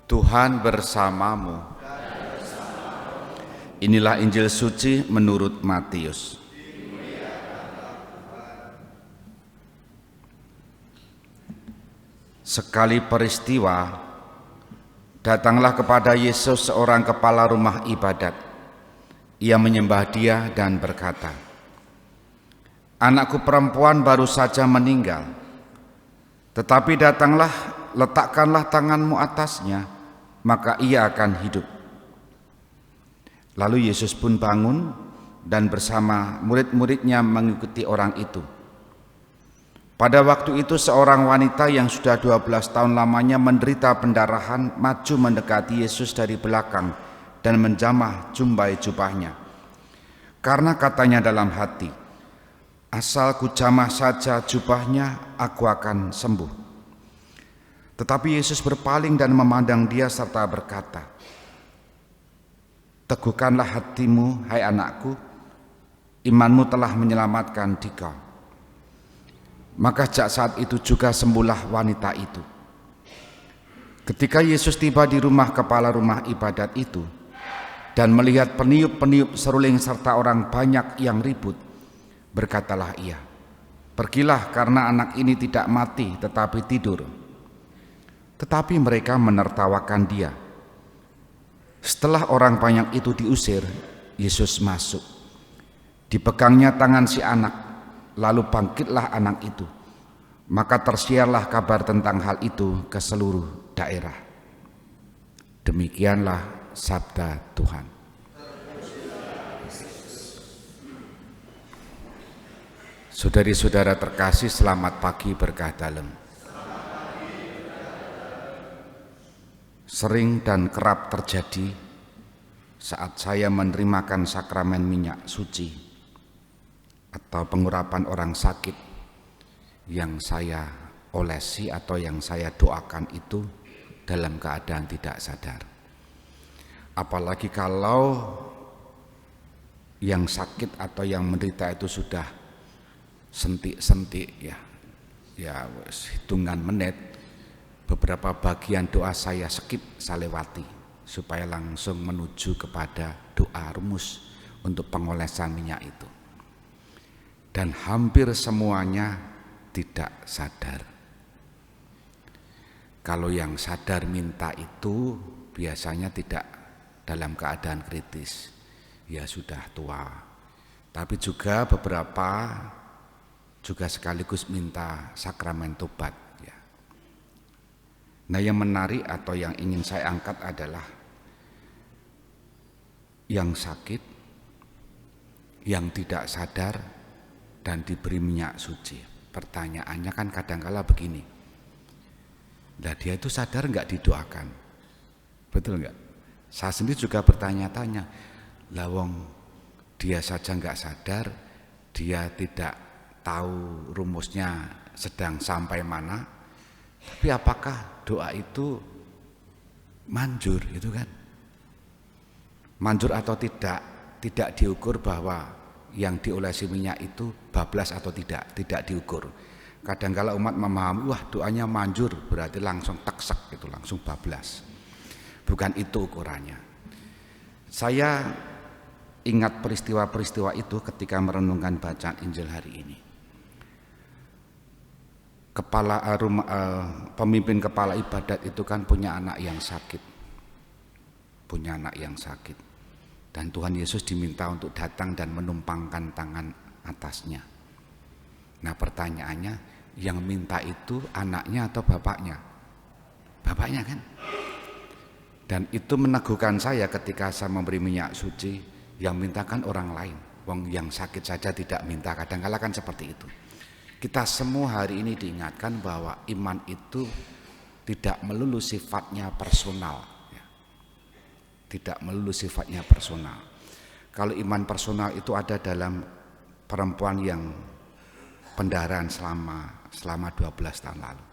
Tuhan bersamamu. Inilah Injil suci menurut Matius. Sekali peristiwa, datanglah kepada Yesus seorang kepala rumah ibadat. Ia menyembah Dia dan berkata, "Anakku perempuan baru saja meninggal, tetapi datanglah, letakkanlah tanganmu atasnya, maka ia akan hidup." Lalu Yesus pun bangun dan bersama murid-muridnya mengikuti orang itu. Pada waktu itu seorang wanita yang sudah 12 tahun lamanya menderita pendarahan maju mendekati Yesus dari belakang dan menjamah jumbai jubahnya. Karena katanya dalam hati, "Asal kujamah saja jubahnya, aku akan sembuh." Tetapi Yesus berpaling dan memandang dia serta berkata, "Teguhkanlah hatimu, hai anakku, imanmu telah menyelamatkan dikau." Maka sejak saat itu juga sembuhlah wanita itu. Ketika Yesus tiba di rumah kepala rumah ibadat itu dan melihat peniup-peniup seruling serta orang banyak yang ribut, berkatalah ia, "Pergilah, karena anak ini tidak mati tetapi tidur." Tetapi mereka menertawakan dia. Setelah orang banyak itu diusir, Yesus masuk. Dipegangnya tangan si anak, lalu bangkitlah anak itu. Maka tersiarlah kabar tentang hal itu ke seluruh daerah. Demikianlah sabda Tuhan. Saudari-saudara terkasih, selamat pagi berkah dalem. Sering dan kerap terjadi saat saya menerimakan sakramen minyak suci atau pengurapan orang sakit yang saya olesi atau yang saya doakan itu dalam keadaan tidak sadar. Apalagi kalau yang sakit atau yang menderita itu sudah sentik-sentik ya hitungan menit, beberapa bagian doa saya skip, saya lewati supaya langsung menuju kepada doa rumus untuk pengolesan minyak itu. Dan hampir semuanya tidak sadar. Kalau yang sadar minta itu biasanya tidak dalam keadaan kritis, ya sudah tua. Tapi juga beberapa juga sekaligus minta sakramen tobat ya. Nah, yang menarik atau yang ingin saya angkat adalah yang sakit, yang tidak sadar dan diberi minyak suci. Pertanyaannya kan kadangkala begini, nah dia itu sadar enggak didoakan? Betul enggak? Saya sendiri juga bertanya-tanya, lawong dia saja enggak sadar, dia tidak tahu rumusnya sedang sampai mana, tapi apakah doa itu manjur itu kan? Manjur atau tidak diukur bahwa yang diolesi minyak itu bablas atau tidak diukur. Kadang-kala umat memahami, wah doanya manjur berarti langsung teksek itu langsung bablas. Bukan itu ukurannya. Saya ingat peristiwa-peristiwa itu ketika merenungkan bacaan Injil hari ini. Pemimpin kepala ibadat itu kan punya anak yang sakit. Dan Tuhan Yesus diminta untuk datang dan menumpangkan tangan atasnya. Nah, pertanyaannya, yang minta itu anaknya atau bapaknya? Bapaknya kan? Dan itu meneguhkan saya ketika saya memberi minyak suci, yang mintakan orang lain. Wong yang sakit saja tidak minta, kadang-kala kan seperti itu. Kita semua hari ini diingatkan bahwa iman itu tidak melulu sifatnya personal. Tidak melulu sifatnya personal. Kalau iman personal itu ada dalam perempuan yang pendarahan selama 12 tahun lalu.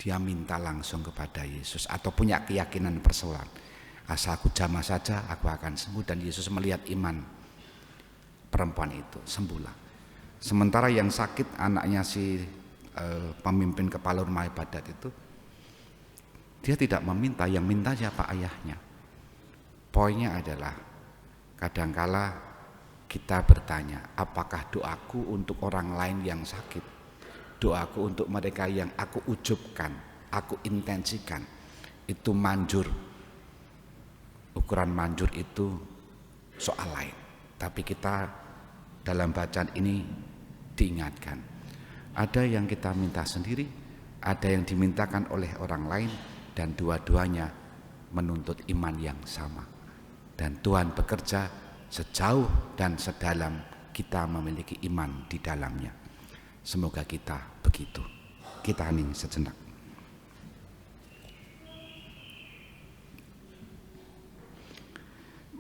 Dia minta langsung kepada Yesus atau punya keyakinan personal. Asal aku jamah saja aku akan sembuh, dan Yesus melihat iman perempuan itu, sembuhlah. Sementara yang sakit anaknya si pemimpin kepala rumah ibadat itu Dia tidak meminta, yang minta siapa? Ayahnya. Poinnya adalah kadangkala kita bertanya, apakah doaku untuk orang lain yang sakit, doaku untuk mereka yang aku ujubkan, aku intensikan, itu manjur. Ukuran manjur itu soal lain. Tapi kita dalam bacaan ini diingatkan, ada yang kita minta sendiri, ada yang dimintakan oleh orang lain, dan dua-duanya menuntut iman yang sama. Dan Tuhan bekerja sejauh dan sedalam kita memiliki iman di dalamnya. Semoga kita begitu. Kita hening sejenak.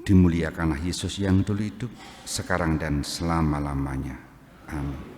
Dimuliakanlah Yesus yang dulu hidup, sekarang dan selama-lamanya. Amin.